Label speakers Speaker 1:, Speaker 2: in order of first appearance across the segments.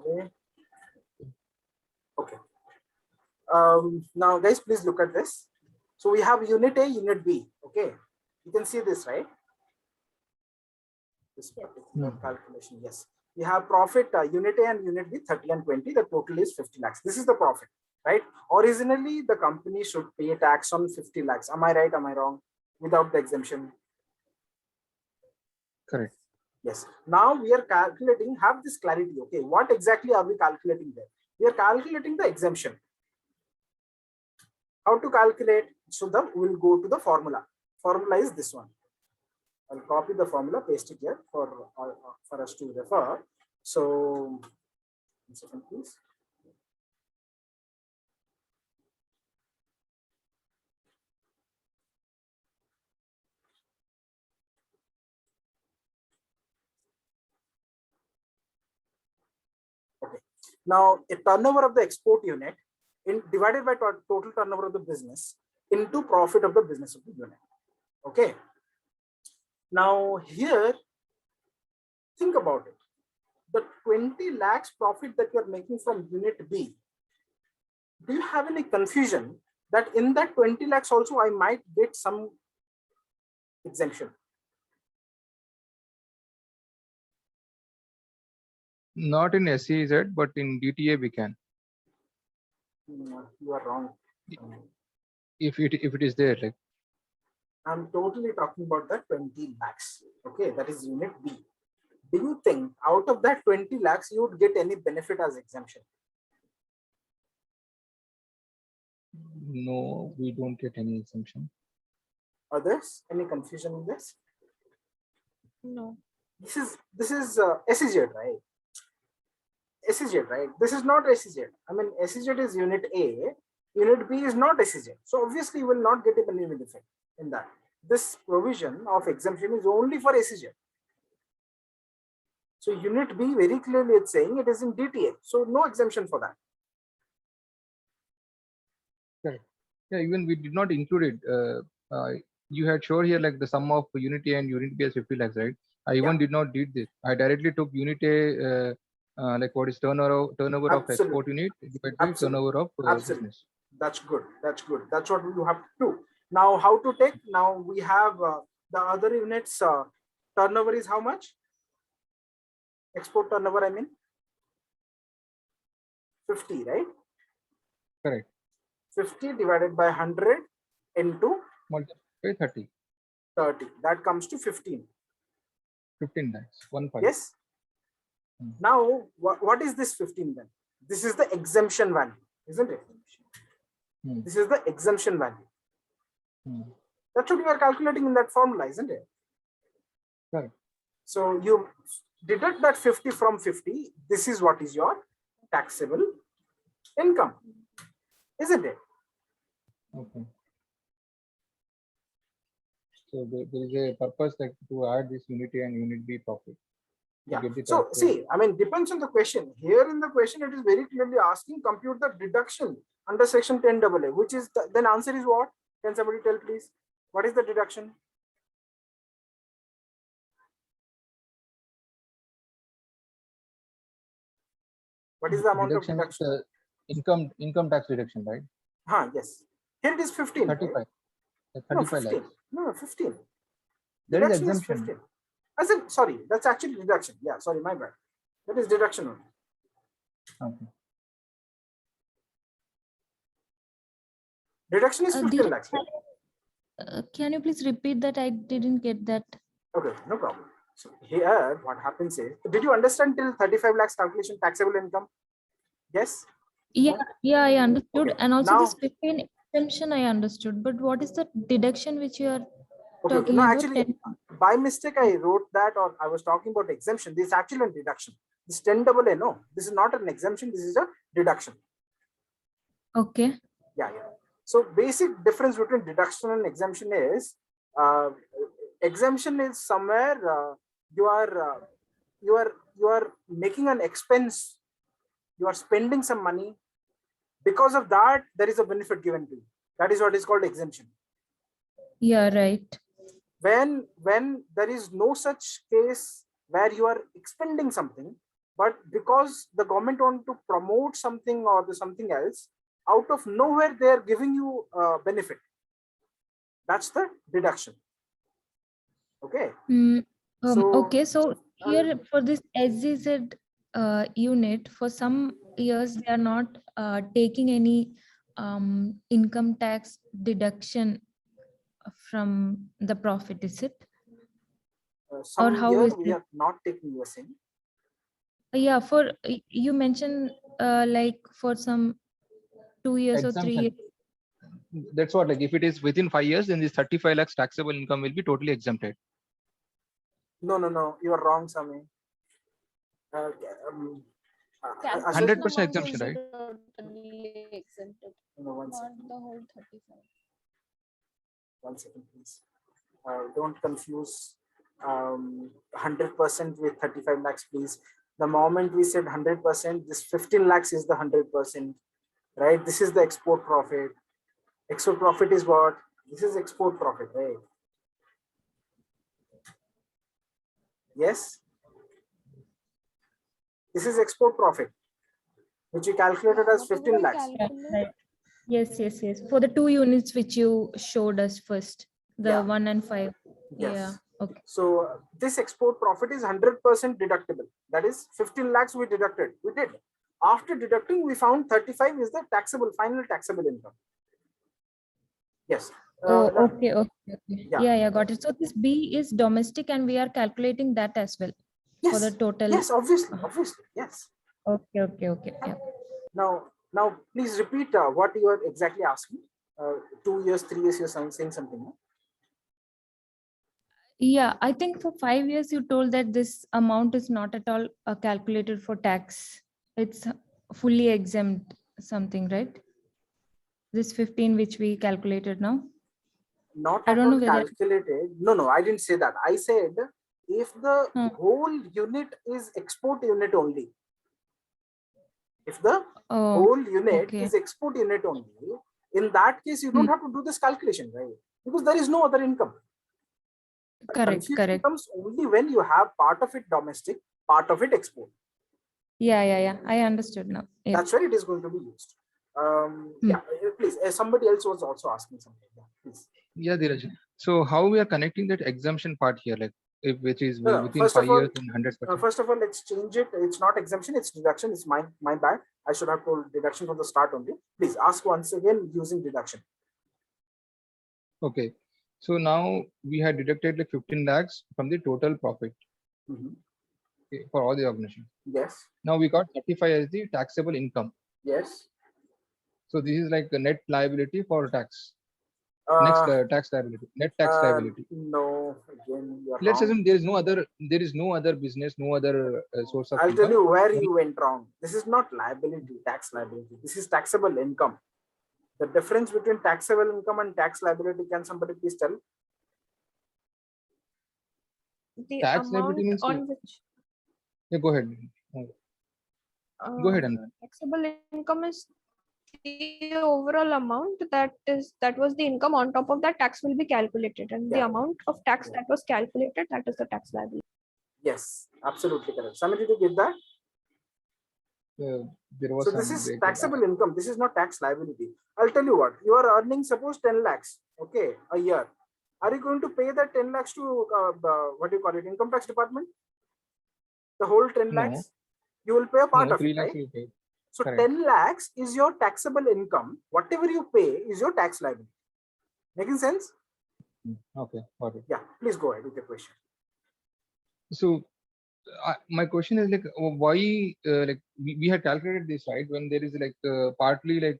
Speaker 1: Okay. Okay. Now guys, please look at this. So we have unit A, unit B. Okay. You can see this, right? This particular calculation. Yes. We have profit unit A and unit B 30 and 20. The total is 50 lakhs. This is the profit, right? Originally, the company should pay tax on 50 lakhs. Am I right? Am I wrong? Without the exemption.
Speaker 2: Correct.
Speaker 1: Yes. Now we are calculating, have this clarity. Okay. What exactly are we calculating there? We are calculating the exemption. How to calculate? So we'll go to the formula. Formula is this one. I'll copy the formula, paste it here for us to refer. So, 1 second, please. Okay. Now, a turnover of the export unit divided by total turnover of the business into profit of the business of the unit. Okay. Now here, think about it. The 20 lakhs profit that you're making from unit B, do you have any confusion that in that 20 lakhs also I might get some exemption?
Speaker 2: Not in SEZ, but in DTA we can.
Speaker 1: You are wrong.
Speaker 2: If it is there, like.
Speaker 1: I'm totally talking about that 20 lakhs. Okay, that is unit B. Do you think out of that 20 lakhs, you would get any benefit as exemption?
Speaker 2: No, we don't get any exemption.
Speaker 1: Others, any confusion in this?
Speaker 3: No.
Speaker 1: This is SEZ, right? SEZ, right? This is not SEZ. I mean, SEZ is unit A, unit B is not SEZ. So obviously you will not get any benefit in that. This provision of exemption is only for SEZ. So unit B very clearly it's saying it is in DTA. So no exemption for that.
Speaker 2: Correct. Yeah, even we did not include it. You had shown here like the sum of unit A and unit B as 50 lakhs, right? I even did not did this. I directly took unit A, like what is turnover of export unit divided by turnover of business.
Speaker 1: That's good. That's good. That's what you have to do. Now, how to take? Now we have the other units. Turnover is how much? Export turnover, I mean 50, right?
Speaker 2: Correct.
Speaker 1: 50 divided by 100 into
Speaker 2: multiplied by 30.
Speaker 1: 30. That comes to 15.
Speaker 2: 15 lakhs. 1 5.
Speaker 1: Yes. Now, what is this 15 then? This is the exemption value, isn't it? This is the exemption value. That's what you are calculating in that formula, isn't it?
Speaker 2: Right.
Speaker 1: So you deduct that 50 from 50. This is what is your taxable income, isn't it?
Speaker 2: Okay. So there is a purpose like to add this unit A and unit B profit.
Speaker 1: Yeah. So see, I mean, depends on the question. Here in the question, it is very clearly asking compute the deduction under section 10AA, which is then answer is what? Can somebody tell please? What is the deduction? What is the amount of deduction?
Speaker 2: Income tax deduction, right?
Speaker 1: Yes. Here it is 15.
Speaker 2: 35.
Speaker 1: Right?
Speaker 2: 35
Speaker 1: no, 15.
Speaker 2: lakhs.
Speaker 1: No, 15.
Speaker 2: There is
Speaker 1: Deduction
Speaker 2: exemption.
Speaker 1: Is 15. As in, sorry, that's actually deduction. Yeah, sorry, my bad. That is deduction only.
Speaker 2: Okay.
Speaker 1: Deduction is 15 lakhs.
Speaker 3: Can you please repeat that? I didn't get that.
Speaker 1: Okay, no problem. So here, what happens is, did you understand till 35 lakhs calculation taxable income? Yes?
Speaker 3: Yeah, I understood.
Speaker 1: Okay.
Speaker 3: And also
Speaker 1: now,
Speaker 3: this 15 exemption I understood. But what is the deduction which you are talking
Speaker 1: no,
Speaker 3: about?
Speaker 1: actually, by mistake, I wrote that, or I was talking about exemption. This is actually a deduction. This 10AA, no, this is not an exemption. This is a deduction.
Speaker 3: Okay.
Speaker 1: Yeah. So basic difference between deduction and exemption is, exemption is somewhere you are making an expense, you are spending some money. Because of that, there is a benefit given to you. That is what is called exemption.
Speaker 3: Yeah, right.
Speaker 1: When there is no such case where you are expending something, but because the government want to promote something or the something else, out of nowhere they are giving you benefit. That's the deduction. Okay.
Speaker 3: Okay, so here for this SEZ unit, for some years they are not taking any income tax deduction from the profit, is it?
Speaker 1: Some
Speaker 3: how
Speaker 1: year
Speaker 3: is
Speaker 1: we
Speaker 3: it?
Speaker 1: are not taking US in.
Speaker 3: Yeah, for you mentioned like for some 2 years or 3 years.
Speaker 2: Exemption. That's what, like if it is within 5 years, then this 35 lakhs taxable income will be totally exempted.
Speaker 1: No, you are wrong, Sami.
Speaker 2: 100% exemption, right?
Speaker 4: Totally exempted,
Speaker 1: No, one
Speaker 4: not
Speaker 1: second.
Speaker 4: the whole 35.
Speaker 1: 1 second, please. Don't confuse 100% with 35 lakhs, please. The moment we said 100%, this 15 lakhs is the 100%, right? This is the export profit. Export profit is what? This is export profit, right? Yes. This is export profit, which we calculated as 15 lakhs.
Speaker 3: Right. Yes. For the 2 units which you showed us first, the
Speaker 1: Yeah.
Speaker 3: 1 and 5.
Speaker 1: Yes.
Speaker 3: Yeah. Okay.
Speaker 1: So this export profit is 100% deductible. That is 15 lakhs we deducted. We did. After deducting, we found 35 is the taxable, final taxable income. Yes.
Speaker 3: Okay.
Speaker 1: Yeah.
Speaker 3: Yeah, got it. So this B is domestic and we are calculating that as well
Speaker 1: Yes.
Speaker 3: for the total.
Speaker 1: Yes, obviously. Yes.
Speaker 3: Okay. Yeah.
Speaker 1: Now, please repeat what you are exactly asking. 2 years, 3 years, you're saying something. No?
Speaker 3: Yeah, I think for 5 years you told that this amount is not at all calculated for tax. It's fully exempt something, right? This 15 which we calculated now.
Speaker 1: Not
Speaker 3: I
Speaker 1: at
Speaker 3: don't
Speaker 1: all
Speaker 3: know whether-
Speaker 1: calculated. No, I didn't say that. I said if the whole unit is export unit only. If the whole unit
Speaker 3: okay.
Speaker 1: is export unit only, in that case, you don't have to do this calculation, right? Because there is no other income.
Speaker 3: Correct.
Speaker 1: Comes only when you have part of it domestic, part of it export.
Speaker 3: Yeah. I understood now. Yeah.
Speaker 1: That's where it is going to be used. Yeah, please. Somebody else was also asking something. Yeah, please.
Speaker 2: Yeah, Dheeraj. So how we are connecting that exemption part here, like if which is
Speaker 1: No,
Speaker 2: within
Speaker 1: first
Speaker 2: 5
Speaker 1: of all,
Speaker 2: years and 100%.
Speaker 1: First of all, let's change it. It's not exemption, it's deduction. It's my bad. I should have told deduction from the start only. Please ask once again using deduction.
Speaker 2: Okay. So now we had deducted like 15 lakhs from the total profit okay, for all the organization.
Speaker 1: Yes.
Speaker 2: Now we got 35 as the taxable income.
Speaker 1: Yes.
Speaker 2: So this is like a net liability for tax. Next tax liability, net tax liability.
Speaker 1: No, again, you are
Speaker 2: Let's
Speaker 1: wrong.
Speaker 2: assume there is no other business, no other source of
Speaker 1: I'll
Speaker 2: income.
Speaker 1: tell you where you went wrong. This is not liability, tax liability. This is taxable income. The difference between taxable income and tax liability, can somebody please tell?
Speaker 4: The
Speaker 2: Tax
Speaker 4: amount
Speaker 2: liability means
Speaker 4: on which
Speaker 2: yeah, go ahead. Go ahead, Anurag.
Speaker 4: taxable income is the overall amount that was the income. On top of that, tax will be calculated, and the
Speaker 1: Yeah.
Speaker 4: amount of tax that was calculated, that is the tax liability.
Speaker 1: Yes, absolutely correct. Somebody did you get that?
Speaker 2: There was
Speaker 1: So
Speaker 2: some
Speaker 1: this is
Speaker 2: break.
Speaker 1: taxable income. This is not tax liability. I'll tell you what, you are earning suppose 10 lakhs, okay, a year. Are you going to pay that 10 lakhs to what do you call it, income tax department? The whole 10
Speaker 2: No.
Speaker 1: lakhs? You will pay a part
Speaker 2: No,
Speaker 1: of
Speaker 2: 3
Speaker 1: it,
Speaker 2: lakhs
Speaker 1: right?
Speaker 2: you pay.
Speaker 1: So
Speaker 2: Correct.
Speaker 1: 10 lakhs is your taxable income. Whatever you pay is your tax liability. Making sense?
Speaker 2: Okay, got it.
Speaker 1: Yeah, please go ahead with your question.
Speaker 2: So my question is like why like we had calculated this, right, when there is like partly like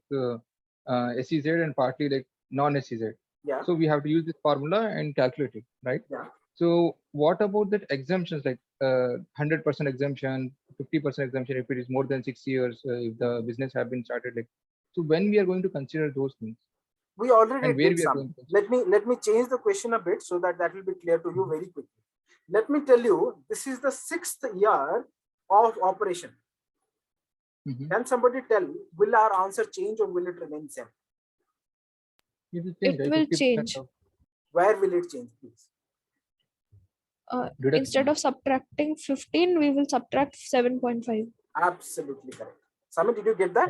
Speaker 2: SEZ and partly like non-SEZ.
Speaker 1: Yeah.
Speaker 2: So we have to use this formula and calculate it, right?
Speaker 1: Yeah.
Speaker 2: So what about that exemptions, like 100% exemption, 50% exemption if it is more than 6 years, if the business have been started, like, so when we are going to consider those things?
Speaker 1: We already
Speaker 2: And where
Speaker 1: did
Speaker 2: we are
Speaker 1: some.
Speaker 2: going to
Speaker 1: Let me change the question a bit so that will be clear to you very quickly. Let me tell you, this is the 6th year of operation. Can somebody tell, will our answer change or will it remain same?
Speaker 2: It will change,
Speaker 4: It
Speaker 2: right?
Speaker 4: will
Speaker 2: 50%
Speaker 4: change.
Speaker 2: of-
Speaker 1: Where will it change, please?
Speaker 4: Instead of subtracting 15, we will subtract 7.5.
Speaker 1: Absolutely correct. Samit, did you get that?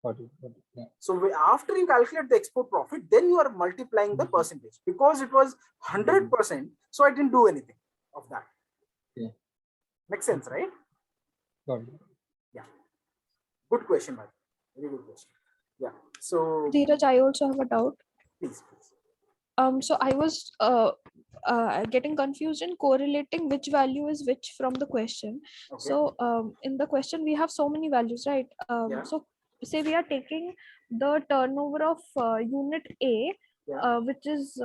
Speaker 2: Got it, got it, yeah.
Speaker 1: So after you calculate the export profit, then you are multiplying the percentage because it was 100%. So I didn't do anything of that.
Speaker 2: Yeah.
Speaker 1: Makes sense, right?
Speaker 2: Got it.
Speaker 1: Yeah. Good question, Madhu. Very good question. Yeah. So
Speaker 4: Dheeraj, I also have a doubt.
Speaker 1: please.
Speaker 4: So I was getting confused in correlating which value is which from the question.
Speaker 1: Okay.
Speaker 4: So in the question we have so many values, right?
Speaker 1: Yeah.
Speaker 4: So say we are taking the turnover of unit A,
Speaker 1: Yeah.
Speaker 4: which is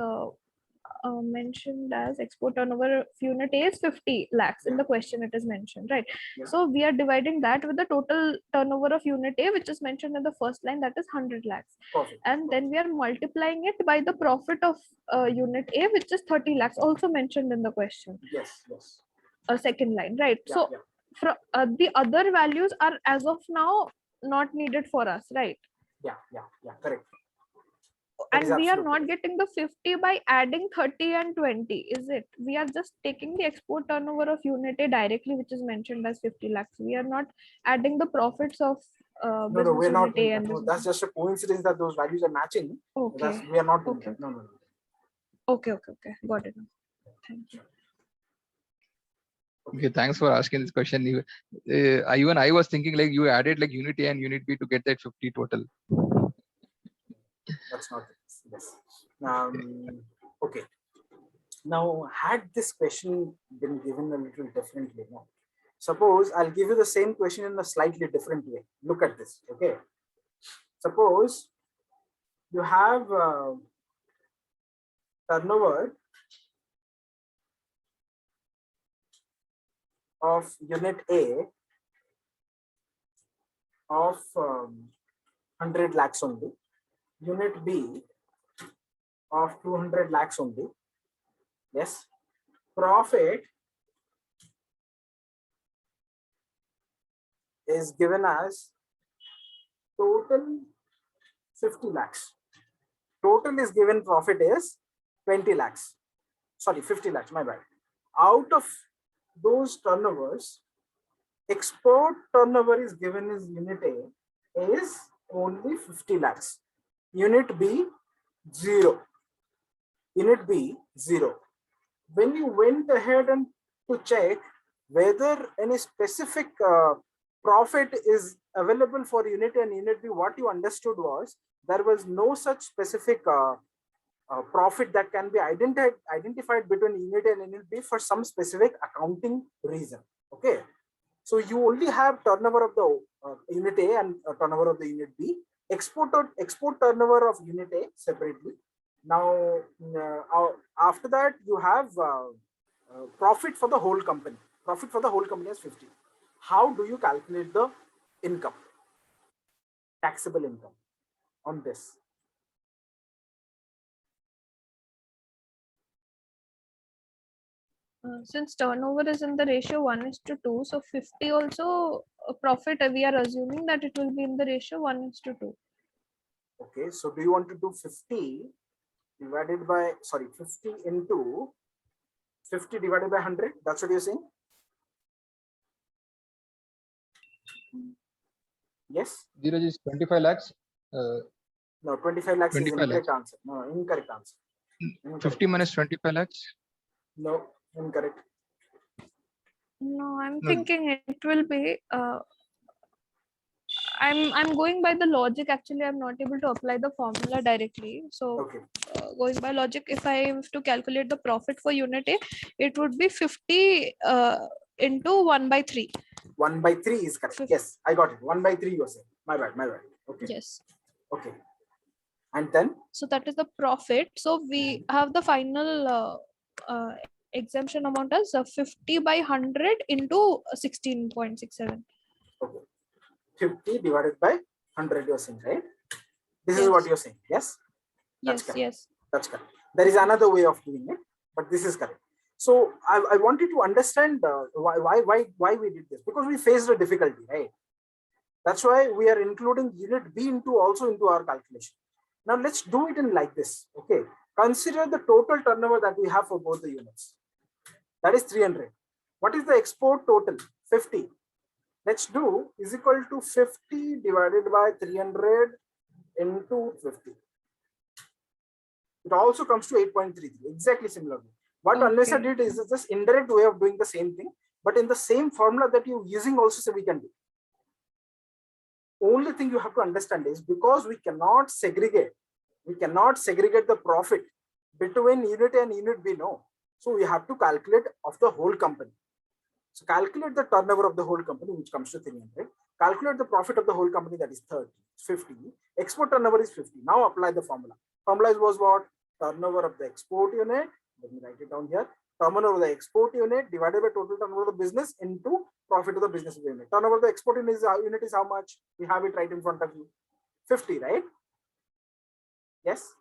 Speaker 4: mentioned as export turnover of unit A is 50 lakhs. In
Speaker 1: Yeah.
Speaker 4: the question it is mentioned, right?
Speaker 1: Yeah.
Speaker 4: So we are dividing that with the total turnover of unit A, which is mentioned in the first line, that is 100 lakhs.
Speaker 1: Perfect.
Speaker 4: And then we are multiplying it by the profit of unit A, which is 30 lakhs, also mentioned in the question.
Speaker 1: Yes. Yes.
Speaker 4: Second line, right?
Speaker 1: Yeah,
Speaker 4: So
Speaker 1: yeah.
Speaker 4: the other values are as of now not needed for us, right?
Speaker 1: Yeah. Correct. That is
Speaker 4: And we are
Speaker 1: absolutely
Speaker 4: not
Speaker 1: correct.
Speaker 4: getting the 50 by adding 30 and 20, is it? We are just taking the export turnover of unit A directly, which is mentioned as 50 lakhs. We are not adding the profits of
Speaker 1: No,
Speaker 4: business
Speaker 1: we're not
Speaker 4: unit A
Speaker 1: doing
Speaker 4: and
Speaker 1: that. No,
Speaker 4: business.
Speaker 1: that's just a coincidence that those values are matching.
Speaker 4: Okay.
Speaker 1: We are not doing
Speaker 4: Okay.
Speaker 1: that. No.
Speaker 4: Okay. Got it. Thank you.
Speaker 2: Okay, thanks for asking this question. Even I was thinking like you added like unit A and unit B to get that 50 total.
Speaker 1: That's not it. Yes. Okay. Now, had this question been given a little differently, no? Suppose I'll give you the same question in a slightly different way. Look at this. Okay. Suppose you have turnover of unit A of 100 lakhs only, unit B of 200 lakhs only. Yes. Profit is given as total 50 lakhs. Total is given profit is 20 lakhs. Sorry, 50 lakhs, my bad. Out of those turnovers, export turnover is given as unit A is only 50 lakhs. Unit B, 0. Unit B, 0. When you went ahead and to check whether any specific profit is available for unit A and unit B, what you understood was there was no such specific profit that can be identified between unit A and unit B for some specific accounting reason. Okay, so you only have turnover of the unit A and turnover of the unit B, export turnover of unit A separately. Now after that you have profit for the whole company. Profit for the whole company is 50. How do you calculate the income, taxable income on this?
Speaker 4: Since turnover is in the ratio 1:2, so 50 also profit, we are assuming that it will be in the ratio 1:2.
Speaker 1: Okay, so do you want to do 50 divided by, 50 into 50 divided by 100? That's what you're saying? Yes?
Speaker 2: Dheeraj is 25 lakhs.
Speaker 1: No, 25 lakhs
Speaker 2: 25
Speaker 1: is incorrect
Speaker 2: lakhs.
Speaker 1: answer. No, incorrect answer. Incorrect
Speaker 2: 50 minus 25 lakhs.
Speaker 1: No, incorrect.
Speaker 4: No, I'm
Speaker 2: No.
Speaker 4: thinking it will be. I'm going by the logic. Actually, I'm not able to apply the formula directly. So
Speaker 1: Okay.
Speaker 4: going by logic, if I have to calculate the profit for unit A, it would be 50 into 1/3.
Speaker 1: 1/3 is correct. Yes, I got it. 1/3 you were saying. My bad. Okay.
Speaker 4: Yes.
Speaker 1: Okay. And then?
Speaker 4: So that is the profit. So we have the final exemption amount as 50 by 100 into 16.67.
Speaker 1: Okay. 50 divided by 100 you're saying, right? This is
Speaker 4: Yes.
Speaker 1: what you're saying. Yes? That's
Speaker 4: Yes,
Speaker 1: correct.
Speaker 4: yes.
Speaker 1: That's correct. There is another way of doing it, but this is correct. So I wanted to understand why we did this, because we faced a difficulty, right? That's why we are including unit B into our calculation. Now let's do it in like this. Okay. Consider the total turnover that we have for both the units. That is 300. What is the export total? 50. Let's do is equal to 50 divided by 300 into 50. It also comes to 8.33, exactly similar. What Anessa did is just indirect way of doing the same thing, but in the same formula that you're using also, so we can do. Only thing you have to understand is because we cannot segregate the profit between unit A and unit B, no. So we have to calculate of the whole company. So calculate the turnover of the whole company, which comes to 300. Calculate the profit of the whole company, that is 30, 50. Export turnover is 50. Now apply the formula. Formula was what? Turnover of the export unit. Let me write it down here. Turnover of the export unit divided by total turnover of the business into profit of the business unit. Turnover of the export unit is how much? We have it right in front of you. 50, right? Yes?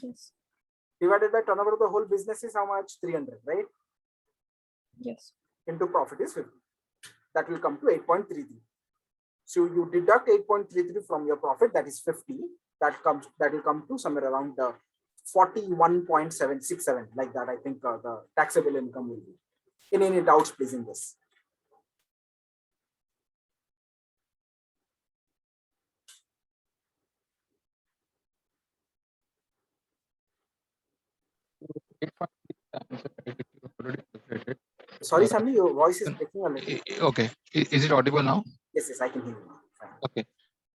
Speaker 4: Yes.
Speaker 1: Divided by turnover of the whole business is how much? 300, right?
Speaker 4: Yes.
Speaker 1: Into profit is 50. That will come to 8.33. So you deduct 8.33 from your profit, that is 50. That will come to somewhere around 41.767, like that. I think the taxable income will be. Any doubts, please, in this? Sorry, Sami, your voice is breaking a little.
Speaker 2: Okay, is it audible now?
Speaker 1: Yes, I can hear you now. Fine.
Speaker 2: Okay,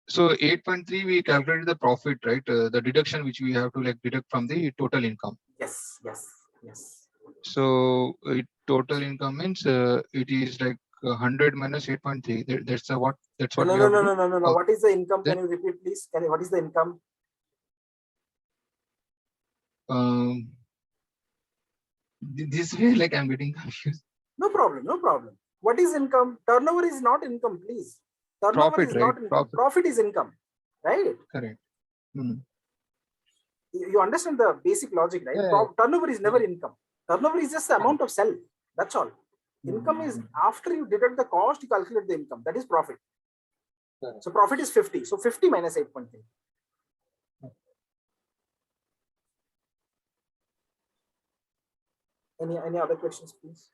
Speaker 2: so 8.3 we calculated the profit, right? The deduction which we have to like deduct from the total income.
Speaker 1: Yes.
Speaker 2: So total income means it is like 100 minus 8.3. That's what. That's what.
Speaker 1: No. What is the income?
Speaker 2: Then,
Speaker 1: can you repeat, please? What is the income?
Speaker 2: This way, like I'm getting confused.
Speaker 1: No problem. What is income? Turnover is not income, please. Turnover
Speaker 2: Profit,
Speaker 1: is
Speaker 2: right?
Speaker 1: not income. Profit is income, right?
Speaker 2: Correct.
Speaker 1: You understand the basic logic, right?
Speaker 2: Yeah.
Speaker 1: Turnover is never income. Turnover is just the amount of sell. That's all. Income is after you deduct the cost, you calculate the income. That is profit.
Speaker 2: Correct.
Speaker 1: So profit is 50. So 50 minus 8.3. Any other questions, please?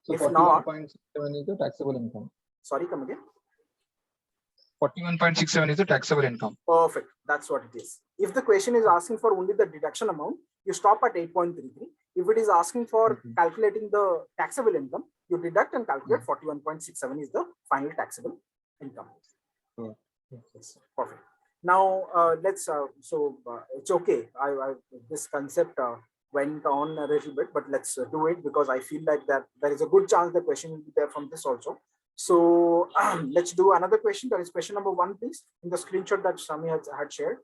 Speaker 2: So
Speaker 1: If
Speaker 2: 41.67 is the taxable income.
Speaker 1: Sorry, come again.
Speaker 2: 41.67 is the taxable income.
Speaker 1: Perfect. That's what it is. If the question is asking for only the deduction amount, you stop at 8.33. If it is asking for calculating the taxable income, you deduct and calculate 41.67 is the final taxable income. Yes, perfect. Now let's. It's okay. This concept went on a little bit, but let's do it because I feel like that there is a good chance the question will be there from this also. So let's do another question. That is question number 1, please, in the screenshot that Sami had shared.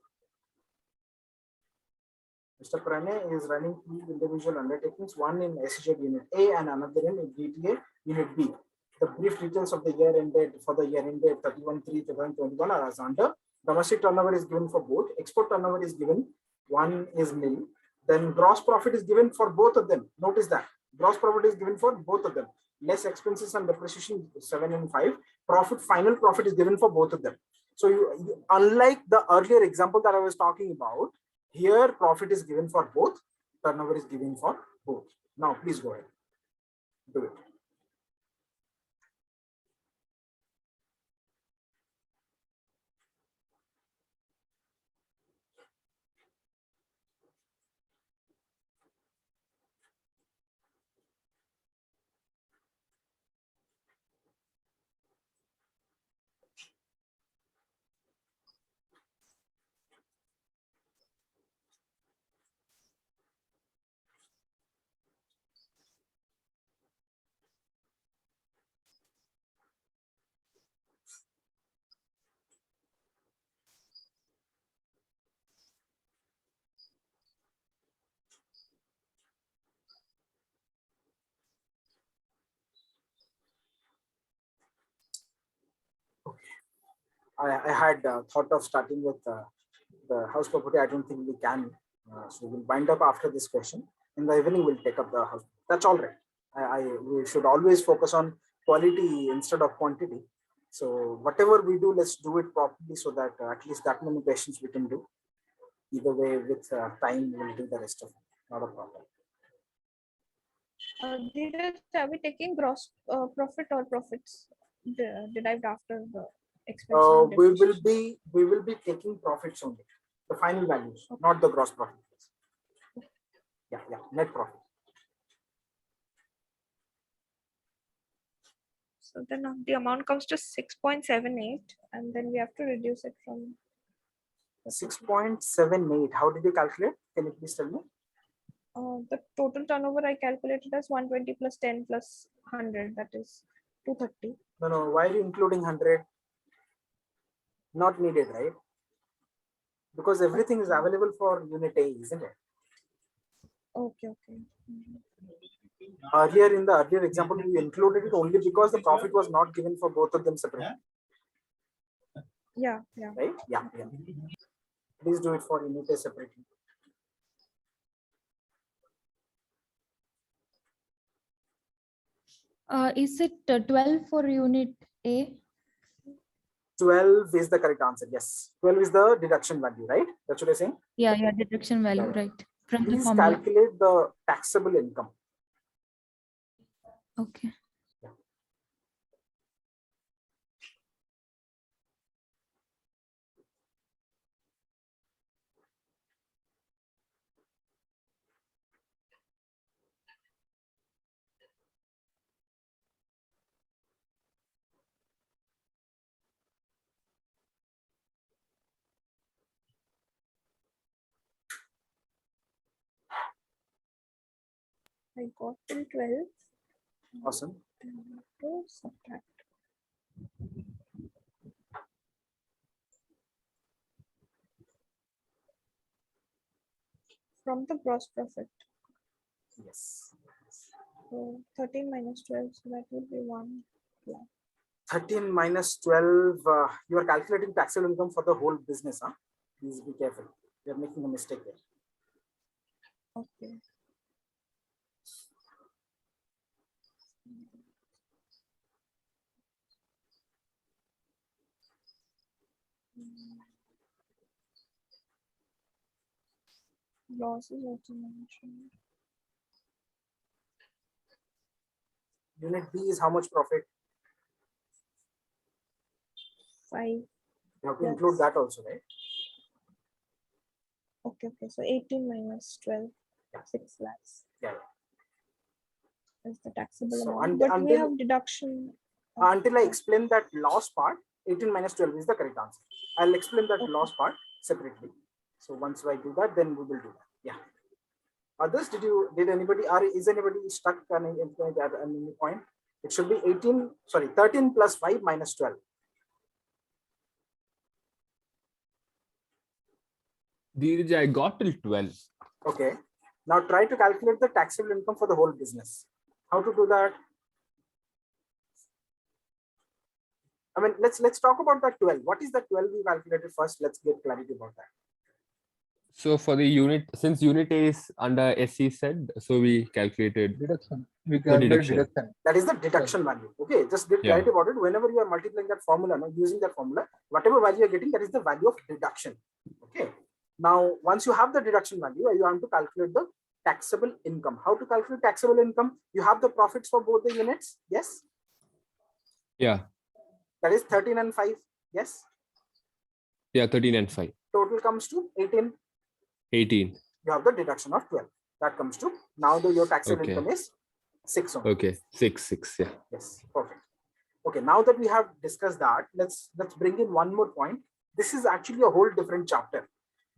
Speaker 1: Mr. Pranay is running 2 individual undertakings, one in SEZ Unit A and another in DTA Unit B. The brief details of the year ended for the year ended 31/3/2021 are as under. Domestic turnover is given for both. Export turnover is given. One is nil. Then gross profit is given for both of them. Notice that gross profit is given for both of them. Less expenses and depreciation 7 and 5. Final profit is given for both of them. So unlike the earlier example that I was talking about, here profit is given for both, turnover is given for both. Now please go ahead. Do it. I had thought of starting with the house property. I don't think we can. So we'll wind up after this question. In the evening, we'll take up the house. That's all right. We should always focus on quality instead of quantity. So whatever we do, let's do it properly so that at least that many questions we can do. Either way, with time, we'll do the rest of it. Not a problem.
Speaker 4: Dheeraj, are we taking gross profit or profits derived after the expense? and depreciation?
Speaker 1: We will be taking profits only, the final values, not the gross profit. Yeah, net profit.
Speaker 4: So then the amount comes to 6.78, and then we have to reduce it from
Speaker 1: 6.78. How did you calculate? Can you please tell me?
Speaker 4: the total turnover I calculated as 120 plus 10 plus 100, that is 230.
Speaker 1: No. Why are you including 100? Not needed, right? Because everything is available for unit A, isn't it?
Speaker 4: Okay.
Speaker 1: Earlier, in the earlier example, we included it only because the profit was not given for both of them separately.
Speaker 4: Yeah.
Speaker 1: Right? Yeah. Please do it for unit A separately.
Speaker 3: Is it 12 for unit A?
Speaker 1: 12 is the correct answer. Yes. 12 is the deduction value, right? That's what you're saying?
Speaker 3: Yeah, deduction value,
Speaker 1: Yeah.
Speaker 3: right. From the
Speaker 1: Please
Speaker 3: formula.
Speaker 1: calculate the taxable income.
Speaker 3: Okay.
Speaker 4: I got till 12.
Speaker 1: Awesome.
Speaker 4: To subtract. From the gross profit.
Speaker 1: Yes.
Speaker 4: So 13 minus 12, so that would be 1 lakh.
Speaker 1: 13 minus 12, you are calculating taxable income for the whole business. Huh? Please be careful. You are making a mistake there.
Speaker 4: Okay. Loss is also mentioned.
Speaker 1: Unit B is how much profit?
Speaker 4: 5.
Speaker 1: You have to
Speaker 4: Yes.
Speaker 1: include that also, right?
Speaker 4: Okay. So 18 minus 12,
Speaker 1: Yeah.
Speaker 4: 6 lakhs.
Speaker 1: Yeah.
Speaker 4: Is the taxable
Speaker 1: So
Speaker 4: amount. But we have deduction.
Speaker 1: Until I explain that loss part, 18 minus 12 is the correct answer. I'll explain that loss part separately. So once I do that, then we will do that. Yeah. Others, did anybody, or is anybody stuck on any point? It should be 13 plus 5 minus 12.
Speaker 5: Dheeraj, I got till 12.
Speaker 1: Okay. Now try to calculate the taxable income for the whole business. How to do that? I mean, let's talk about that 12. What is the 12 we calculated first? Let's get clarity about that.
Speaker 5: So for the unit, since unit A is under SC said, so we calculated
Speaker 2: Deduction. We calculate deduction.
Speaker 1: That is the deduction value. Okay, just get clarity about it. Whenever you are multiplying that formula, using that formula, whatever value you're getting, that is the value of deduction. Okay. Now, once you have the deduction value, you have to calculate the taxable income. How to calculate taxable income? You have the profits for both the units. Yes.
Speaker 5: Yeah.
Speaker 1: That is 13 and 5. Yes.
Speaker 5: Yeah, 13 and 5.
Speaker 1: Total comes to 18.
Speaker 5: 18.
Speaker 1: You have the deduction of 12. That comes to, now your taxable income is 6 only.
Speaker 5: Okay, 6. Yeah.
Speaker 1: Yes, perfect. Okay, now that we have discussed that, let's bring in one more point. This is actually a whole different chapter,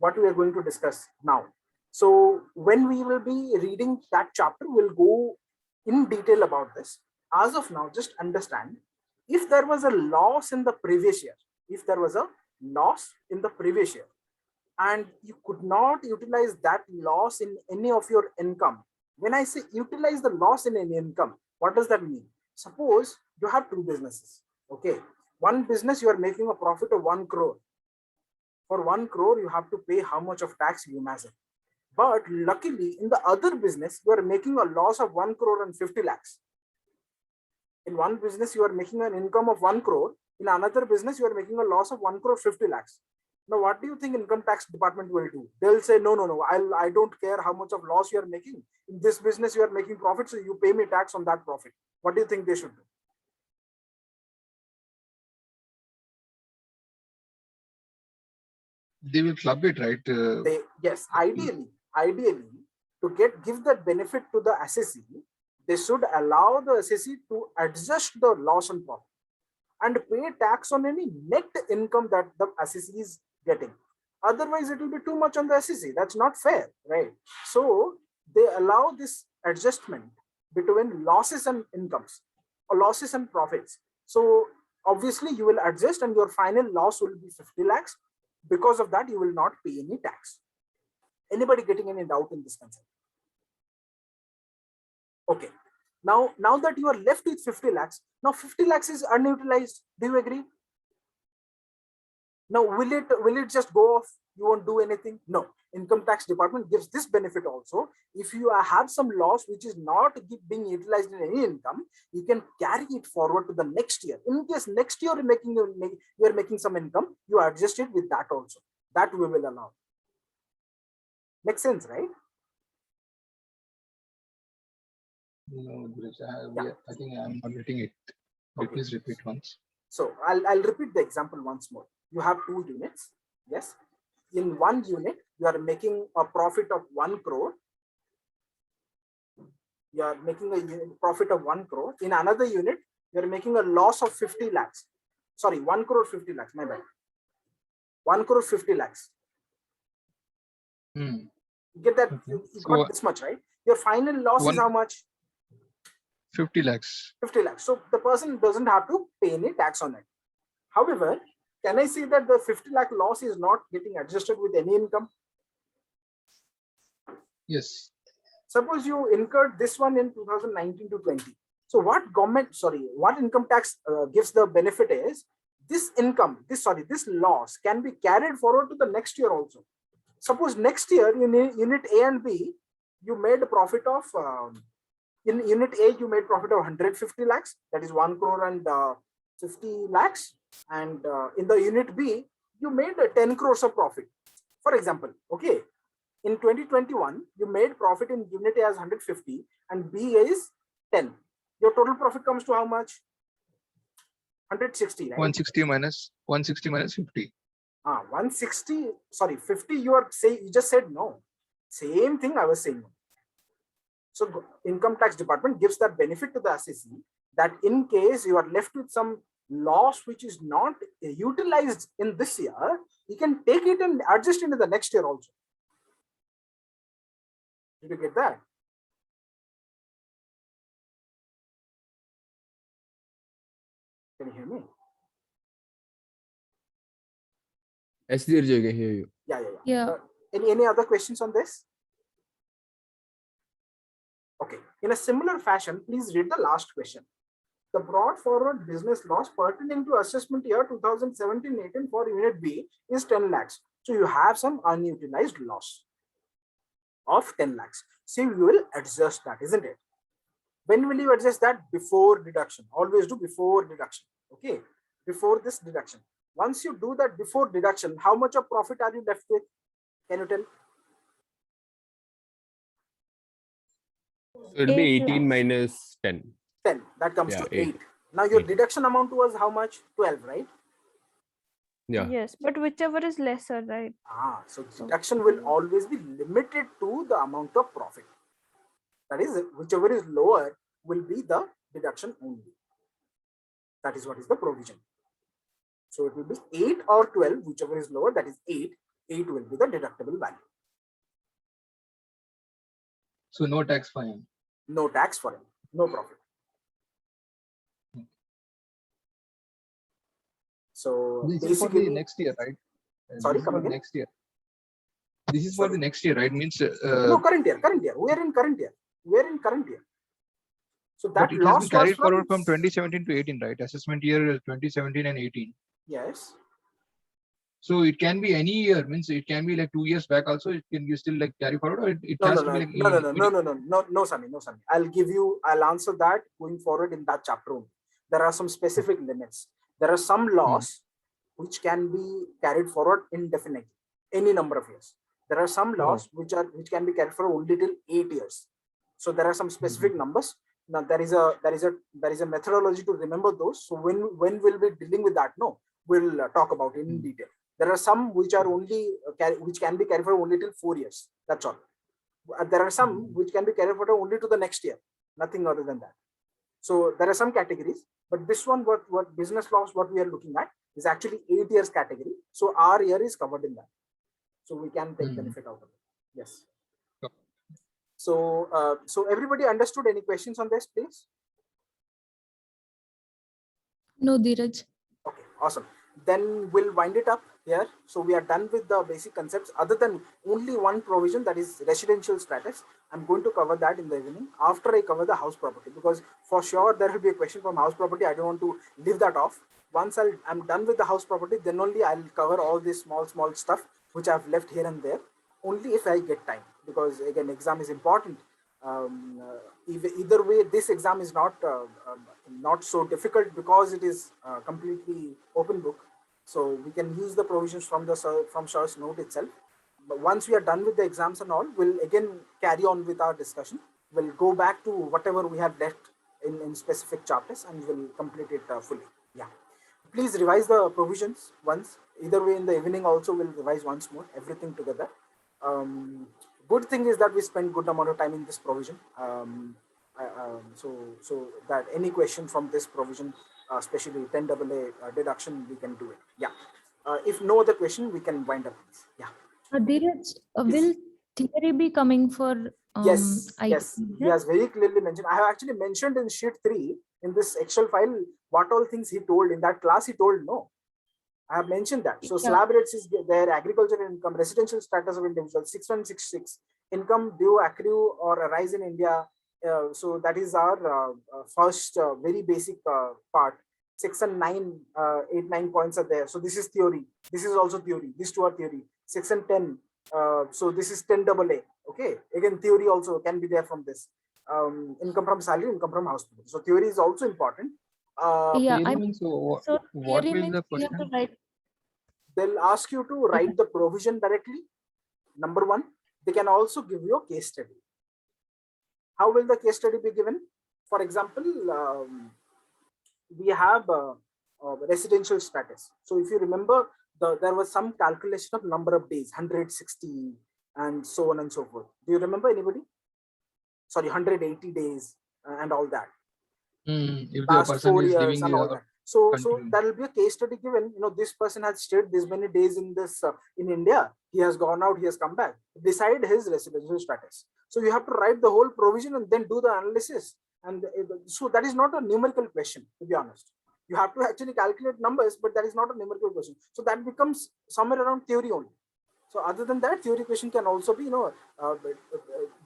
Speaker 1: what we are going to discuss now. So when we will be reading that chapter, we'll go in detail about this. As of now, just understand, if there was a loss in the previous year, and you could not utilize that loss in any of your income. When I say utilize the loss in any income, what does that mean? Suppose you have two businesses. Okay. One business, you are making a profit of 1 crore. For 1 crore, you have to pay how much of tax, you imagine. But luckily, in the other business, you are making a loss of 1 crore and 50 lakhs. In one business, you are making an income of 1 crore. In another business, you are making a loss of 1 crore 50 lakhs. Now, what do you think income tax department will do? They'll say, no, no, no, I don't care how much of loss you are making. In this business, you are making profit, so you pay me tax on that profit. What do you think they should do?
Speaker 2: They will club it, right?
Speaker 1: Yes, ideally, to give that benefit to the assessee, they should allow the assessee to adjust the loss and profit and pay tax on any net income that the assessee is getting. Otherwise, it will be too much on the assessee. That's not fair, right? So they allow this adjustment between losses and incomes or losses and profits. So obviously you will adjust and your final loss will be 50 lakhs. Because of that, you will not pay any tax. Anybody getting any doubt in this concept? Okay. Now that you are left with 50 lakhs, now 50 lakhs is unutilized. Do you agree? Now, will it just go off? You won't do anything? No. Income tax department gives this benefit also. If you have some loss which is not being utilized in any income, you can carry it forward to the next year. In case next year you are making some income, you adjust it with that also. That we will allow. Makes sense, right?
Speaker 2: No, I think I'm not getting it.
Speaker 1: Okay.
Speaker 2: Please repeat once.
Speaker 1: So I'll repeat the example once more. You have 2 units. Yes. In one unit, you are making a profit of 1 crore. You are making a profit of 1 crore. In another unit, you are making a loss of 50 lakhs. Sorry, 1 crore 50 lakhs. My bad. 1 crore 50 lakhs. You get that?
Speaker 2: Okay.
Speaker 1: You got this much, right? Your final loss is how much?
Speaker 2: 50 lakhs.
Speaker 1: 50 lakhs. So the person doesn't have to pay any tax on it. However, can I say that the 50 lakh loss is not getting adjusted with any income?
Speaker 2: Yes.
Speaker 1: Suppose you incurred this one in 2019 to 20. So what income tax gives the benefit is this income, this loss can be carried forward to the next year also. Suppose next year in unit A and B, you made a profit of, in unit A, you made profit of 150 lakhs, that is 1 crore and 50 lakhs. And in the unit B, you made 10 crores of profit. For example, okay, in 2021, you made profit in unit A as 150 and B is 10. Your total profit comes to how much? 160, right?
Speaker 2: 160 minus 50.
Speaker 1: 160, sorry, 50, you just said no. Same thing I was saying. So income tax department gives that benefit to the assessee that in case you are left with some loss which is not utilized in this year, you can take it and adjust into the next year also. Did you get that? Can you hear me?
Speaker 5: Yes, Dheeraj, I can hear you.
Speaker 3: Yeah.
Speaker 1: Any other questions on this? Okay. In a similar fashion, please read the last question. The brought forward business loss pertaining to assessment year 2017-18 for unit B is 10 lakhs. So you have some unutilized loss of 10 lakhs. So you will adjust that, isn't it? When will you adjust that? Before deduction. Always do before deduction. Okay. Before this deduction. Once you do that before deduction, how much of profit are you left with? Can you tell?
Speaker 5: So it'll be
Speaker 4: 8
Speaker 5: 18
Speaker 4: lakhs.
Speaker 5: minus 10.
Speaker 1: 10. That comes
Speaker 5: Yeah,
Speaker 1: to
Speaker 5: 8.
Speaker 1: 8. Now your
Speaker 5: 8.
Speaker 1: deduction amount was how much? 12, right?
Speaker 5: Yeah.
Speaker 4: Yes, but whichever is lesser, right?
Speaker 1: So deduction will always be limited to the amount of profit. That is, whichever is lower will be the deduction only. That is what is the provision. So it will be 8 or 12, whichever is lower, that is 8. 8 will be the deductible value.
Speaker 2: So no tax for him.
Speaker 1: No tax for him, no profit. So
Speaker 2: This is for the
Speaker 1: basically,
Speaker 2: next year, right?
Speaker 1: Sorry,
Speaker 2: This is
Speaker 1: come
Speaker 2: for
Speaker 1: again?
Speaker 2: next year. This is for the next year, right? Means
Speaker 1: no, current year. We are in current year. So that
Speaker 2: but it has
Speaker 1: loss
Speaker 2: been carried
Speaker 1: was
Speaker 2: forward from 2017 to 18, right? Assessment year 2017 and 18.
Speaker 1: Yes.
Speaker 2: So it can be any year, means it can be like 2 years back also. It can you still like carry forward, or it
Speaker 1: No,
Speaker 2: has to be like
Speaker 1: no, Sami. I'll answer that going forward in that chapter only. There are some specific limits. There are some laws which can be carried forward indefinitely, any number of years. There are some laws which can be carried forward only till 8 years. So there are some specific numbers. Now there is a methodology to remember those. So when we'll be dealing with that, no, we'll talk about it in detail. There are some which are only which can be carried forward only till 4 years. That's all. There are some which can be carried forward only to the next year. Nothing other than that. So there are some categories, but this one, what business laws, what we are looking at is actually 8 years category. So our year is covered in that. So we can take benefit out of it. Yes. So, so everybody understood? Any questions on this, please?
Speaker 3: No, Dheeraj.
Speaker 1: Okay, awesome. Then we'll wind it up here. So we are done with the basic concepts, other than only one provision, that is residential status. I'm going to cover that in the evening after I cover the house property, because for sure there will be a question from house property. I don't want to leave that off. Once I'm done with the house property, then only I'll cover all this small stuff which I've left here and there, only if I get time, because again, exam is important. Either way, this exam is not so difficult because it is completely open book. So we can use the provisions from Sir's note itself. But once we are done with the exams and all, we'll again carry on with our discussion. We'll go back to whatever we have left in specific chapters, and we'll complete it fully. Yeah. Please revise the provisions once. Either way, in the evening also we'll revise once more, everything together. Good thing is that we spend good amount of time in this provision. So that any question from this provision, especially 10AA deduction, we can do it. Yeah. If no other question, we can wind up this. Yeah.
Speaker 3: Dheeraj, will theory be coming for?
Speaker 1: Yes. He has very clearly mentioned. I have actually mentioned in sheet 3 in this Excel file what all things he told in that class. He told no. I have mentioned that. So slab rates is there, agricultural income, residential status of individuals, 6166, income due, accrue or arise in India. So that is our first very basic part. Section 9, 8, 9 points are there. So this is theory. This is also theory. These two are theory. Section 10. So this is 10AA. Okay. Again, theory also can be there from this. Income from salary, income from house. So theory is also important.
Speaker 2: So what will the question?
Speaker 1: They'll ask you to write the provision directly. Number one, they can also give you a case study. How will the case study be given? For example, we have residential status. So if you remember, there was some calculation of number of days, 160 and so on and so forth. Do you remember anybody? Sorry, 180 days and all that.
Speaker 2: If the
Speaker 1: Past
Speaker 2: person
Speaker 1: 4
Speaker 2: is
Speaker 1: years
Speaker 2: giving
Speaker 1: and
Speaker 2: you
Speaker 1: all that. So there will be a case study given. You know, this person has stayed this many days in this in India. He has gone out. He has come back. Decide his residential status. So you have to write the whole provision and then do the analysis. And so that is not a numerical question, to be honest. You have to actually calculate numbers, but that is not a numerical question. So that becomes somewhere around theory only. So other than that, theory question can also be,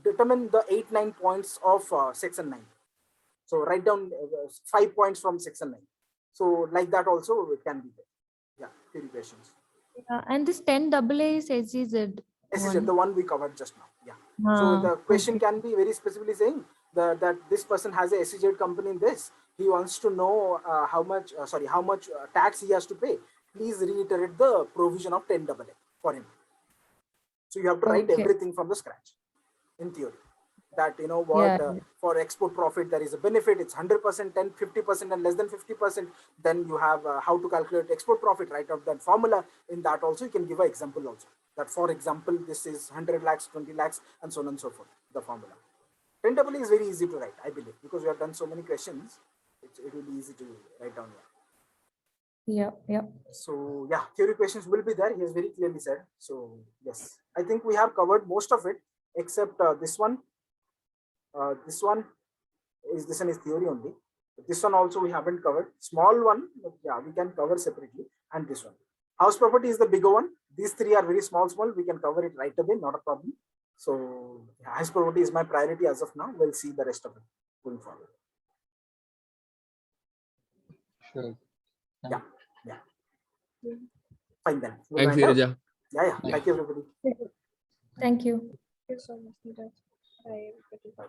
Speaker 1: determine the 8, 9 points of section 9. So write down 5 points from section 9. So like that also it can be there. Yeah, theory questions.
Speaker 3: And this 10AA is SEZ.
Speaker 1: SEZ, the one we covered just now. Yeah. So the question can be very specifically saying that this person has a SEZ company in this. He wants to know how much tax he has to pay. Please reiterate the provision of 10AA for him. So you have to write everything from the scratch in theory. That for export profit there is a benefit, it's 100%, 10, 50% and less than 50%. Then you have how to calculate export profit, write out that formula. In that also you can give an example also, that for example this is 100 lakhs, 20 lakhs and so on and so forth, the formula. 10AA is very easy to write, I believe, because we have done so many questions. It will be easy to write down here.
Speaker 3: Yeah.
Speaker 1: So yeah, theory questions will be there. He has very clearly said. So yes, I think we have covered most of it except this one. This one is theory only. But this one also we haven't covered. Small one, but yeah, we can cover separately. And this one. House property is the bigger one. These three are very small. We can cover it right away, not a problem. So yeah, house property is my priority as of now. We'll see the rest of it going forward.
Speaker 2: Sure.
Speaker 1: Yeah. Fine then.
Speaker 5: Thanks, Dheeraj.
Speaker 1: Yeah. Thank you, everybody.
Speaker 3: Thank you.
Speaker 4: Thank you so much, Dheeraj. Bye, everybody.
Speaker 1: Bye.